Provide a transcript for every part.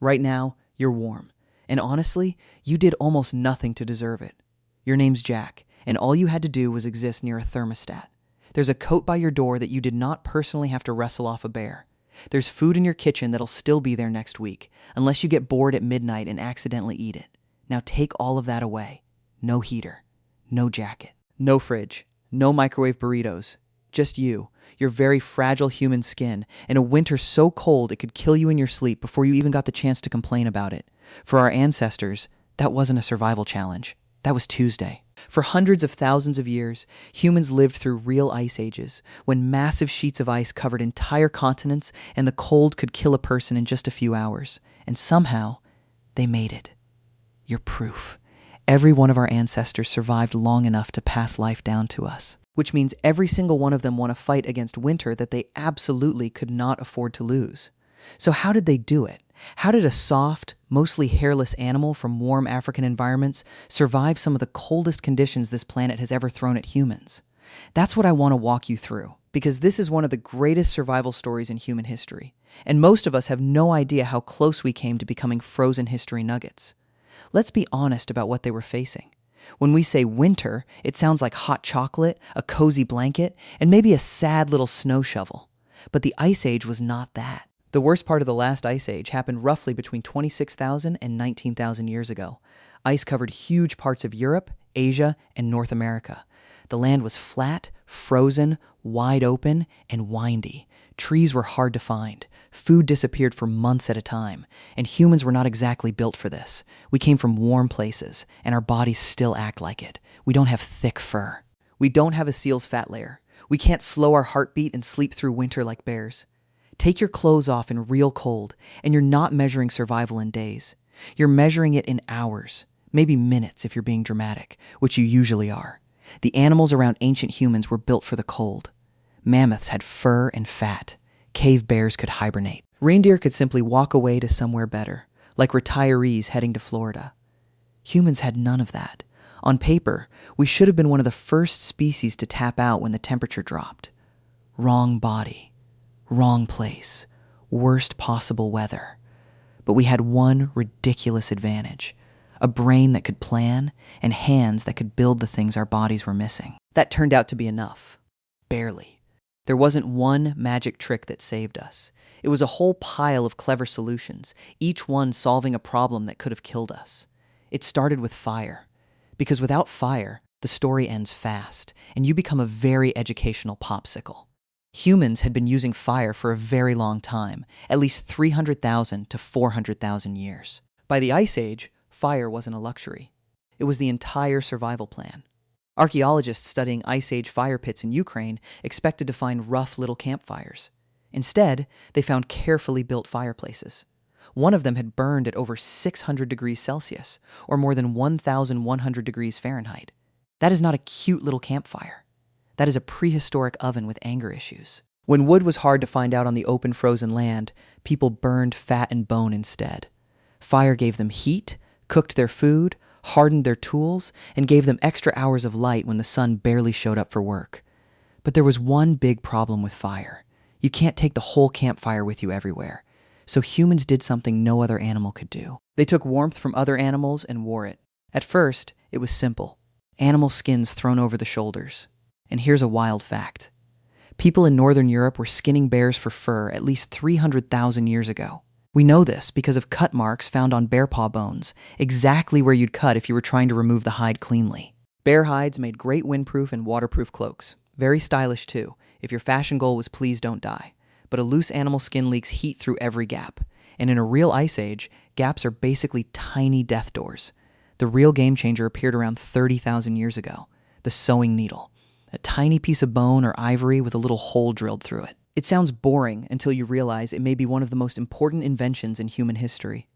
Right now, you're warm. And honestly, you did almost nothing to deserve it. Your name's Jack, and all you had to do was exist near a thermostat. There's a coat by your door that you did not personally have to wrestle off a bear. There's food in your kitchen that'll still be there next week, unless you get bored at midnight and accidentally eat it. Now take all of that away. No heater, no jacket, no fridge, no microwave burritos. Just you, your very fragile human skin, and a winter so cold it could kill you in your sleep before you even got the chance to complain about it. For our ancestors, that wasn't a survival challenge. That was Tuesday. For hundreds of thousands of years, humans lived through real ice ages, when massive sheets of ice covered entire continents and the cold could kill a person in just a few hours. And somehow, they made it. You're proof. Every one of our ancestors survived long enough to pass life down to us, which means every single one of them won a fight against winter that they absolutely could not afford to lose. So how did they do it? How did a soft, mostly hairless animal from warm African environments survive some of the coldest conditions this planet has ever thrown at humans? That's what I want to walk you through, because this is one of the greatest survival stories in human history, and most of us have no idea how close we came to becoming frozen history nuggets. Let's be honest about what they were facing. When we say winter, it sounds like hot chocolate, a cozy blanket, and maybe a sad little snow shovel. But the Ice Age was not that. The worst part of the last ice age happened roughly between 26,000 and 19,000 years ago. Ice covered huge parts of Europe, Asia, and North America. The land was flat, frozen, wide open, and windy. Trees were hard to find. Food disappeared for months at a time, and humans were not exactly built for this. We came from warm places, and our bodies still act like it. We don't have thick fur. We don't have a seal's fat layer. We can't slow our heartbeat and sleep through winter like bears. Take your clothes off in real cold, and you're not measuring survival in days. You're measuring it in hours, maybe minutes if you're being dramatic, which you usually are. The animals around ancient humans were built for the cold. Mammoths had fur and fat. Cave bears could hibernate. Reindeer could simply walk away to somewhere better, like retirees heading to Florida. Humans had none of that. On paper, we should have been one of the first species to tap out when the temperature dropped. Wrong body. Wrong place, worst possible weather. But we had one ridiculous advantage: a brain that could plan and hands that could build the things our bodies were missing. That turned out to be enough. Barely. There wasn't one magic trick that saved us. It was a whole pile of clever solutions, each one solving a problem that could have killed us. It started with fire, because without fire, the story ends fast, and you become a very educational popsicle. Humans had been using fire for a very long time, at least 300,000 to 400,000 years. By the Ice Age, fire wasn't a luxury. It was the entire survival plan. Archaeologists studying Ice Age fire pits in Ukraine expected to find rough little campfires. Instead, they found carefully built fireplaces. One of them had burned at over 600 degrees Celsius, or more than 1,100 degrees Fahrenheit. That is not a cute little campfire. That is a prehistoric oven with anger issues. When wood was hard to find out on the open frozen land, people burned fat and bone instead. Fire gave them heat, cooked their food, hardened their tools, and gave them extra hours of light when the sun barely showed up for work. But there was one big problem with fire. You can't take the whole campfire with you everywhere. So humans did something no other animal could do. They took warmth from other animals and wore it. At first, it was simple. Animal skins thrown over the shoulders. And here's a wild fact. People in Northern Europe were skinning bears for fur at least 300,000 years ago. We know this because of cut marks found on bear paw bones, exactly where you'd cut if you were trying to remove the hide cleanly. Bear hides made great windproof and waterproof cloaks. Very stylish too, if your fashion goal was please don't die. But a loose animal skin leaks heat through every gap. And in a real ice age, gaps are basically tiny death doors. The real game changer appeared around 30,000 years ago. The sewing needle. A tiny piece of bone or ivory with a little hole drilled through it. It sounds boring until you realize it may be one of the most important inventions in human history.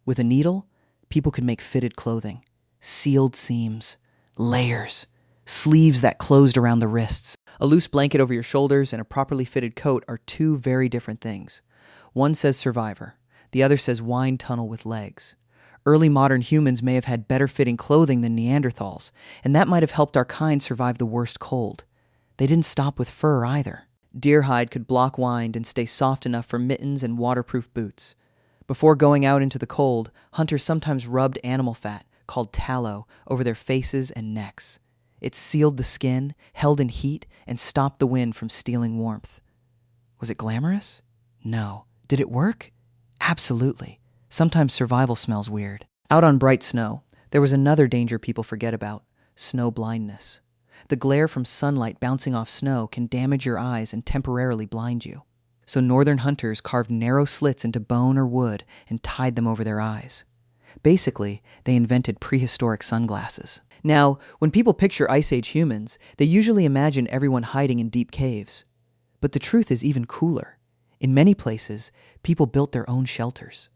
With a needle, people could make fitted clothing, sealed seams, layers, sleeves that closed around the wrists. A loose blanket over your shoulders and a properly fitted coat are two very different things. One says survivor, the other says wind tunnel with legs. Early modern humans may have had better fitting clothing than Neanderthals, and that might have helped our kind survive the worst cold. They didn't stop with fur either. Deer hide could block wind and stay soft enough for mittens and waterproof boots. Before going out into the cold, hunters sometimes rubbed animal fat, called tallow, over their faces and necks. It sealed the skin, held in heat, and stopped the wind from stealing warmth. Was it glamorous? No. Did it work? Absolutely. Sometimes survival smells weird. Out on bright snow, there was another danger people forget about: snow blindness. The glare from sunlight bouncing off snow can damage your eyes and temporarily blind you. So northern hunters carved narrow slits into bone or wood and tied them over their eyes. Basically, they invented prehistoric sunglasses. Now, when people picture Ice Age humans, they usually imagine everyone hiding in deep caves. But the truth is even cooler. In many places, people built their own shelters.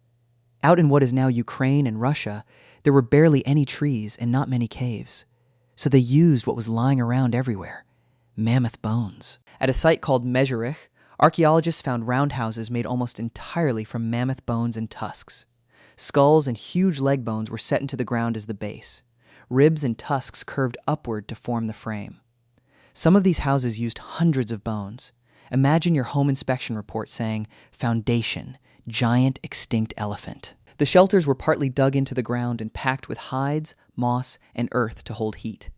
Out in what is now Ukraine and Russia, there were barely any trees and not many caves. So they used what was lying around everywhere: mammoth bones. At a site called Mezherich, archaeologists found roundhouses made almost entirely from mammoth bones and tusks. Skulls and huge leg bones were set into the ground as the base. Ribs and tusks curved upward to form the frame. Some of these houses used hundreds of bones. Imagine your home inspection report saying, "Foundation, giant extinct elephant." The shelters were partly dug into the ground and packed with hides, moss, and earth to hold heat.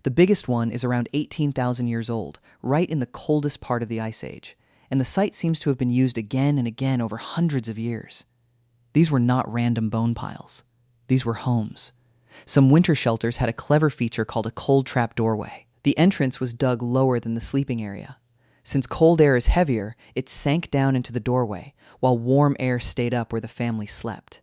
The biggest one is around 18,000 years old, right in the coldest part of the Ice Age, and the site seems to have been used again and again over hundreds of years. These were not random bone piles. These were homes. Some winter shelters had a clever feature called a cold trap doorway. The entrance was dug lower than the sleeping area. Since cold air is heavier, it sank down into the doorway, while warm air stayed up where the family slept.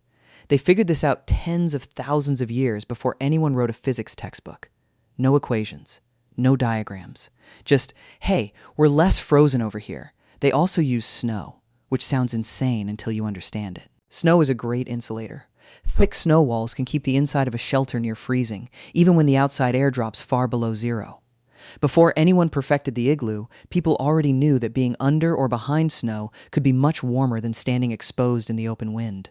They figured this out tens of thousands of years before anyone wrote a physics textbook. No equations, no diagrams. Just, hey, we're less frozen over here. They also use snow, which sounds insane until you understand it. Snow is a great insulator. Thick snow walls can keep the inside of a shelter near freezing, even when the outside air drops far below zero. Before anyone perfected the igloo, people already knew that being under or behind snow could be much warmer than standing exposed in the open wind.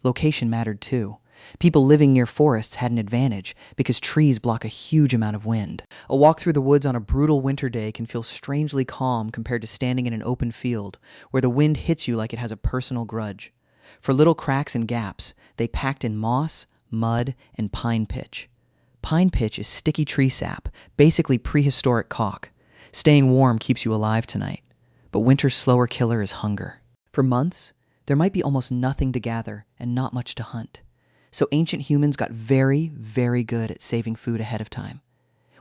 Location mattered too. People living near forests had an advantage because trees block a huge amount of wind. A walk through the woods on a brutal winter day can feel strangely calm compared to standing in an open field where the wind hits you like it has a personal grudge. For little cracks and gaps, they packed in moss, mud, and pine pitch. Pine pitch is sticky tree sap, basically prehistoric caulk. Staying warm keeps you alive tonight, but winter's slower killer is hunger. For months, there might be almost nothing to gather and not much to hunt. So ancient humans got very, very good at saving food ahead of time.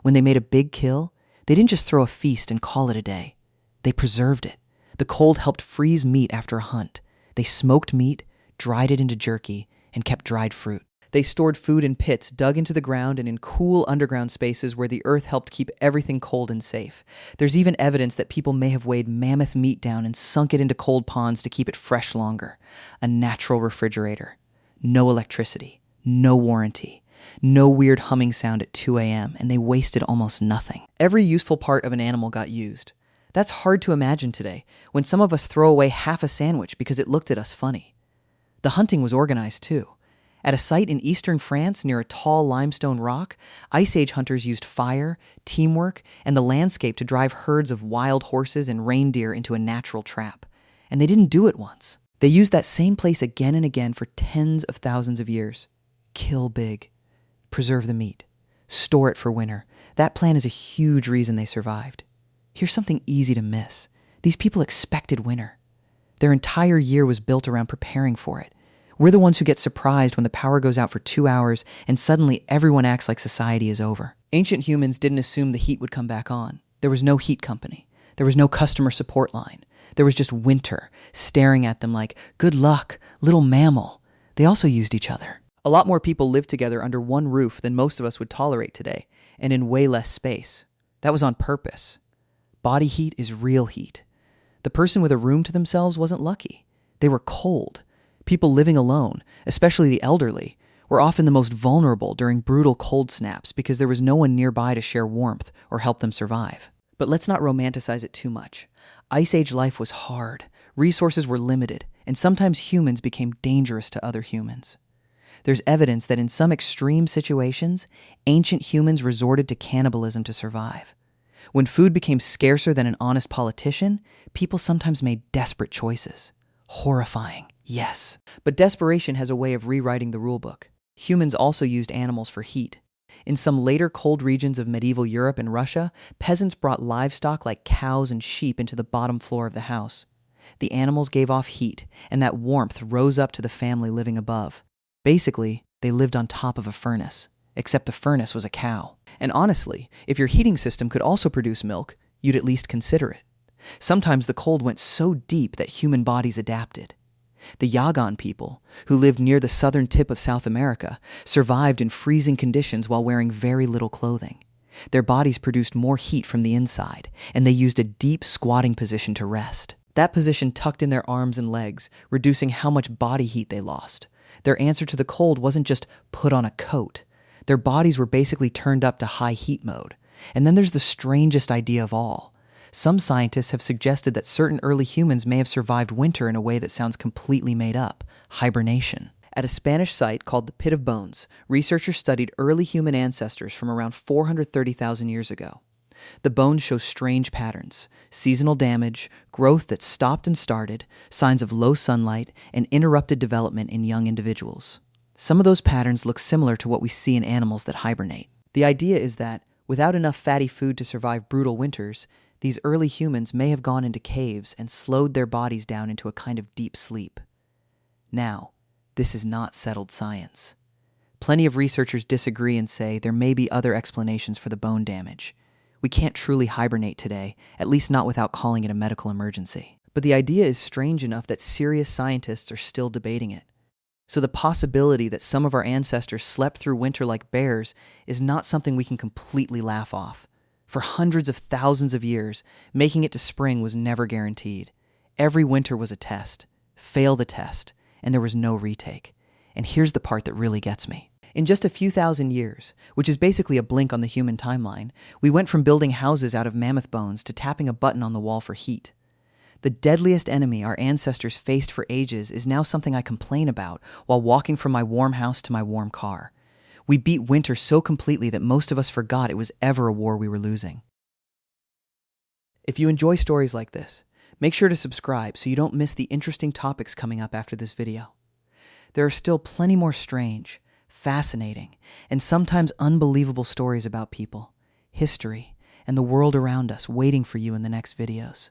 When they made a big kill, they didn't just throw a feast and call it a day. They preserved it. The cold helped freeze meat after a hunt. They smoked meat, dried it into jerky, and kept dried fruit. They stored food in pits dug into the ground and in cool underground spaces where the earth helped keep everything cold and safe. There's even evidence that people may have weighed mammoth meat down and sunk it into cold ponds to keep it fresh longer. A natural refrigerator. No electricity. No warranty. No weird humming sound at 2 a.m., and they wasted almost nothing. Every useful part of an animal got used. That's hard to imagine today, when some of us throw away half a sandwich because it looked at us funny. The hunting was organized too. At a site in eastern France near a tall limestone rock, Ice Age hunters used fire, teamwork, and the landscape to drive herds of wild horses and reindeer into a natural trap. And they didn't do it once. They used that same place again and again for tens of thousands of years. Kill big. Preserve the meat. Store it for winter. That plan is a huge reason they survived. Here's something easy to miss. These people expected winter. Their entire year was built around preparing for it. We're the ones who get surprised when the power goes out for 2 hours and suddenly everyone acts like society is over. Ancient humans didn't assume the heat would come back on. There was no heat company. There was no customer support line. There was just winter, staring at them like, good luck, little mammal. They also used each other. A lot more people lived together under one roof than most of us would tolerate today, and in way less space. That was on purpose. Body heat is real heat. The person with a room to themselves wasn't lucky. They were cold. People living alone, especially the elderly, were often the most vulnerable during brutal cold snaps because there was no one nearby to share warmth or help them survive. But let's not romanticize it too much. Ice Age life was hard, resources were limited, and sometimes humans became dangerous to other humans. There's evidence that in some extreme situations, ancient humans resorted to cannibalism to survive. When food became scarcer than an honest politician, people sometimes made desperate choices. Horrifying, Yes. But desperation has a way of rewriting the rulebook. Humans also used animals for heat. In some later cold regions of medieval Europe and Russia, peasants brought livestock like cows and sheep into the bottom floor of the house. The animals gave off heat, and that warmth rose up to the family living above. Basically, they lived on top of a furnace, except the furnace was a cow. And honestly, if your heating system could also produce milk, you'd at least consider it. Sometimes the cold went so deep that human bodies adapted. The Yagan people, who lived near the southern tip of South America, survived in freezing conditions while wearing very little clothing. Their bodies produced more heat from the inside, and they used a deep squatting position to rest. That position tucked in their arms and legs, reducing how much body heat they lost. Their answer to the cold wasn't just put on a coat. Their bodies were basically turned up to high heat mode. And then there's the strangest idea of all. Some scientists have suggested that certain early humans may have survived winter in a way that sounds completely made up: hibernation. At a Spanish site called the Pit of Bones, researchers studied early human ancestors from around 430,000 years ago. The bones show strange patterns: seasonal damage, growth that stopped and started, signs of low sunlight, and interrupted development in young individuals. Some of those patterns look similar to what we see in animals that hibernate. The idea is that, without enough fatty food to survive brutal winters, these early humans may have gone into caves and slowed their bodies down into a kind of deep sleep. Now, this is not settled science. Plenty of researchers disagree and say there may be other explanations for the bone damage. We can't truly hibernate today, at least not without calling it a medical emergency. But the idea is strange enough that serious scientists are still debating it. So the possibility that some of our ancestors slept through winter like bears is not something we can completely laugh off. For hundreds of thousands of years, making it to spring was never guaranteed. Every winter was a test. Fail the test, and there was no retake. And here's the part that really gets me. In just a few thousand years, which is basically a blink on the human timeline, we went from building houses out of mammoth bones to tapping a button on the wall for heat. The deadliest enemy our ancestors faced for ages is now something I complain about while walking from my warm house to my warm car. We beat winter so completely that most of us forgot it was ever a war we were losing. If you enjoy stories like this, make sure to subscribe so you don't miss the interesting topics coming up after this video. There are still plenty more strange, fascinating, and sometimes unbelievable stories about people, history, and the world around us waiting for you in the next videos.